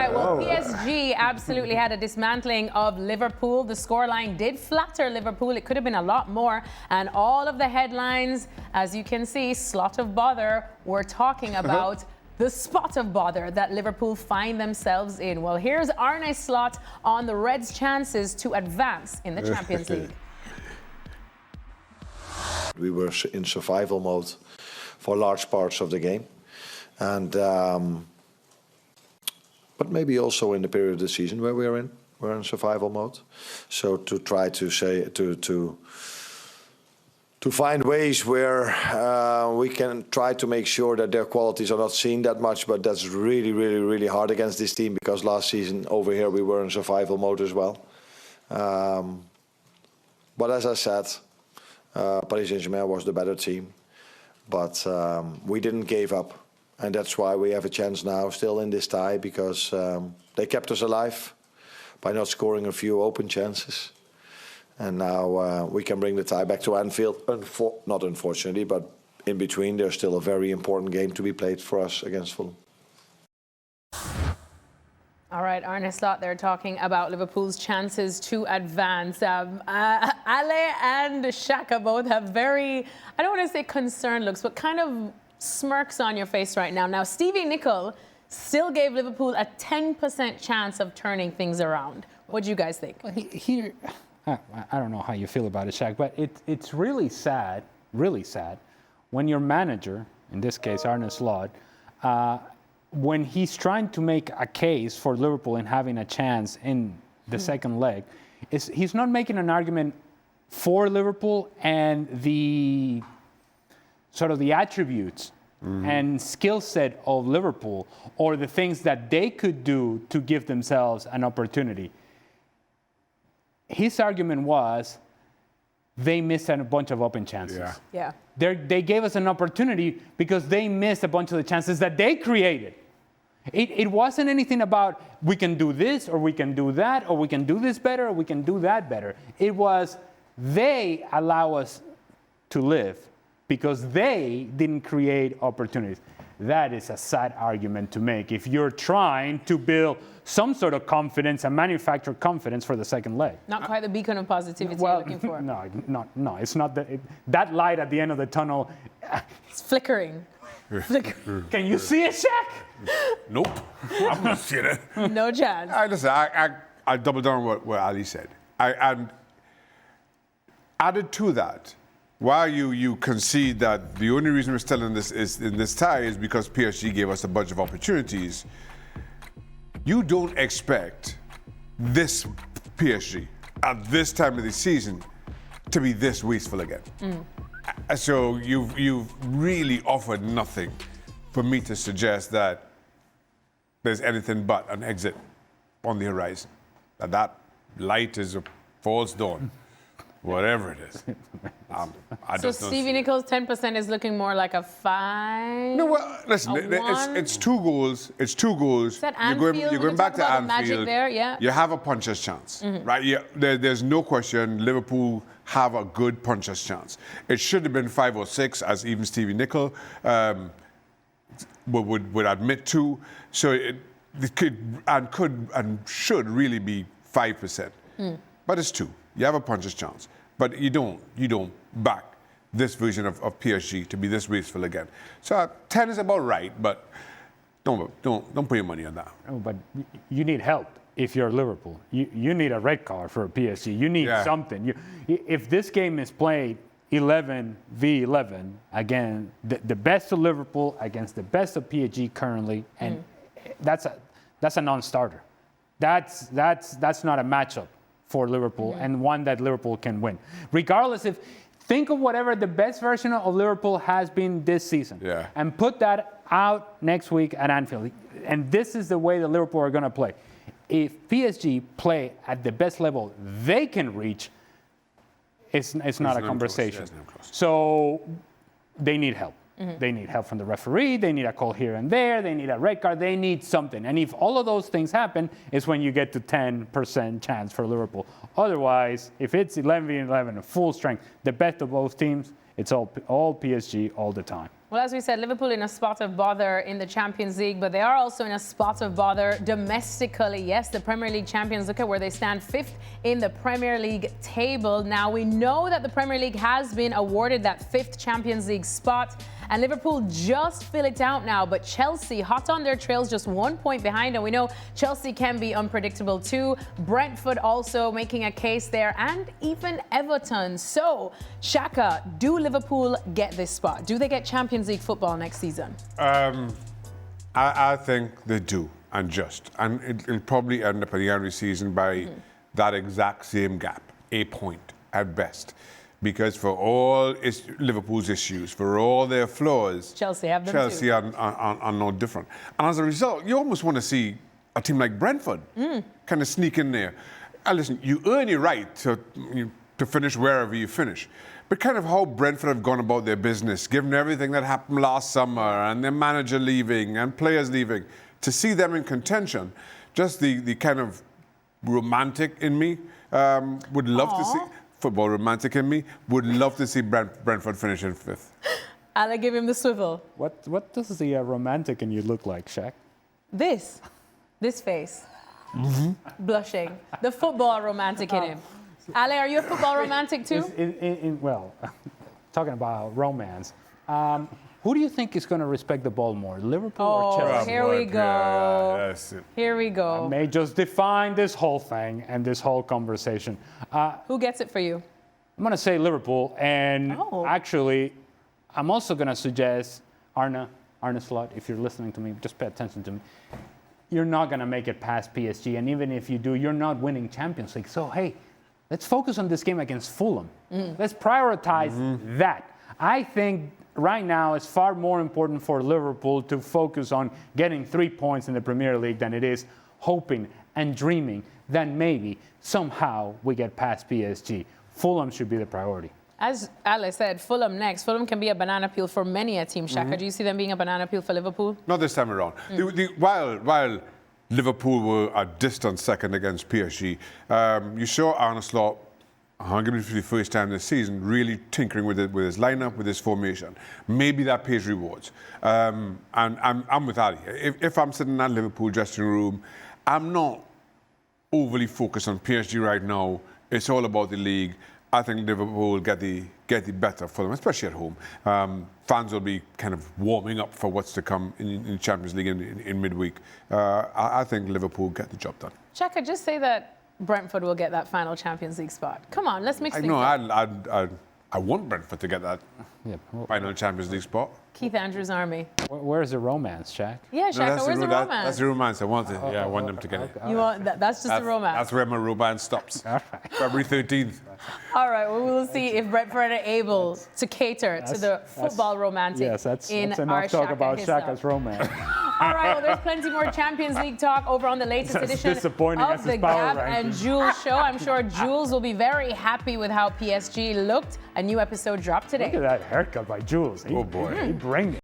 right, well, PSG absolutely had a dismantling of Liverpool. The scoreline did flatter Liverpool. It could have been a lot more. And all of the headlines, as you can see, slot of bother, were talking about the spot of bother that Liverpool find themselves in. Well, here's Arne Slot on the Reds' chances to advance in the Champions League. We were in survival mode for large parts of the game. And but maybe also in the period of the season where we're in survival mode. So to try to say to find ways where we can try to make sure that their qualities are not seen that much, but that's really, really, really hard against this team because last season over here we were in survival mode as well. But as I said, Paris Saint-Germain was the better team, but we didn't give up. And that's why we have a chance now still in this tie because they kept us alive by not scoring a few open chances. And now we can bring the tie back to Anfield. Not unfortunately, but in between there's still a very important game to be played for us against Fulham. All right, Arne Slot, they're talking about Liverpool's chances to advance. Ale and Shaka both have very, I don't want to say concerned looks, but kind of smirks on your face right now. Now, Stevie Nicol still gave Liverpool a 10% chance of turning things around. What do you guys think? Here, I don't know how you feel about it, Shaq, but it's really sad, when your manager, in this case Arne Slot, when he's trying to make a case for Liverpool in having a chance in the second leg, he's not making an argument for Liverpool and the sort of the attributes and skill set of Liverpool or the things that they could do to give themselves an opportunity. His argument was they missed a bunch of open chances. Yeah. They gave us an opportunity because they missed a bunch of the chances that they created. It wasn't anything about we can do this or we can do that or we can do this better or we can do that better. It was they allow us to live because they didn't create opportunities. That is a sad argument to make if you're trying to build some sort of confidence and manufacture confidence for the second leg. Not quite the beacon of positivity you're looking for. No, it's not that light at the end of the tunnel. It's flickering. Can you see it, Shaq? Nope. I'm not seeing it. No chance. Listen, I double down on what Ali said. I added to that, while you concede that the only reason we're still in this tie is because PSG gave us a bunch of opportunities, you don't expect this PSG at this time of the season to be this wasteful again. So you've really offered nothing for me to suggest that there's anything but an exit on the horizon. That light is a false dawn. Whatever it is. So Stevie Nicol 10% is looking more like a 5? No, well, listen, it's 2 goals. It's 2 goals. Is that Anfield? You're going back to Anfield. Magic there, yeah. You have a puncher's chance, right? There's no question Liverpool have a good puncher's chance. It should have been 5 or 6, as even Stevie Nicol would admit to. So it could and should really be 5%. But it's 2. You have a puncher's chance. But you don't back this version of PSG to be this wasteful again. So 10 is about right, but don't put your money on that. Oh, but you need help if you're Liverpool. You need a red card for PSG. You need something. If this game is played 11v11 again, the best of Liverpool against the best of PSG currently, and that's a non-starter. That's not a matchup for Liverpool and one that Liverpool can win. Regardless think of whatever the best version of Liverpool has been this season and put that out next week at Anfield. And this is the way that Liverpool are going to play. If PSG play at the best level they can reach, it's not a conversation. So they need help. They need help from the referee. They need a call here and there. They need a red card. They need something. And if all of those things happen, is when you get to 10% chance for Liverpool. Otherwise, if it's 11v11, full strength, the best of both teams, it's all PSG all the time. Well, as we said, Liverpool in a spot of bother in the Champions League, but they are also in a spot of bother domestically. Yes, the Premier League champions, look at where they stand, 5th in the Premier League table. Now, we know that the Premier League has been awarded that 5th Champions League spot, and Liverpool just fill it out now. But Chelsea, hot on their trails, just 1 point behind. And we know Chelsea can be unpredictable too. Brentford also making a case there, and even Everton. So, Shaka, do Liverpool get this spot? Do they get Champions League football next season? I think they do, and it'll probably end up at the end of the season by that exact same gap, a point at best. Because for all Liverpool's issues, for all their flaws, Chelsea have them Chelsea too. are no different. And as a result, you almost want to see a team like Brentford kind of sneak in there. And listen, you earn your right to finish wherever you finish. But kind of how Brentford have gone about their business, given everything that happened last summer and their manager leaving and players leaving, to see them in contention, just the kind of romantic in me would love to see. Football romantic in me would love to see Brentford finish in 5th. I'll give him the swivel. What does the romantic in you look like, Shaq? This face. Blushing. The football romantic in him. Ale, are you a football romantic too? Well, talking about romance, who do you think is going to respect the ball more, Liverpool or Chelsea? Here we go. Here we go. I may just define this whole thing and this whole conversation. Who gets it for you? I'm going to say Liverpool, and actually, I'm also going to suggest Arne Slot. If you're listening to me, just pay attention to me. You're not going to make it past PSG, and even if you do, you're not winning Champions League. So, hey, let's focus on this game against Fulham. Let's prioritize that. I think right now it's far more important for Liverpool to focus on getting 3 points in the Premier League than it is hoping and dreaming that maybe somehow we get past PSG. Fulham should be the priority. As Ale said, Fulham next. Fulham can be a banana peel for many a team. Shaka, do you see them being a banana peel for Liverpool? Not this time around. While Liverpool were a distant second against PSG, you saw Arne Slot, arguably for the first time this season, really tinkering with his lineup, with his formation. Maybe that pays rewards. And I'm with Ali. If I'm sitting in that Liverpool dressing room, I'm not overly focused on PSG right now. It's all about the league. I think Liverpool will get the better for them, especially at home. Fans will be kind of warming up for what's to come in the Champions League in midweek. I think Liverpool get the job done. Shaka, just say that Brentford will get that final Champions League spot. Come on, let's mix things up. I want Brentford to get that final Champions League spot. Keith Andrews' army. Where's the romance, Shaq? Yeah, Shaka, where's the romance? That's the romance. I want it. I want them to get it. You want that's just the romance. That's where my romance stops. February 13th. All right, well, we will see if Brentford are able to cater to the football romantic. Yes, that's enough our talk about Hislop. Shaka's romance. All right, well, there's plenty more Champions League talk over on the latest edition disappointing of as the his power Gab ranking. and Jules show. I'm sure Jules will be very happy with how PSG looked. A new episode dropped today. Look at that haircut by Jules. Oh, boy. He bring it.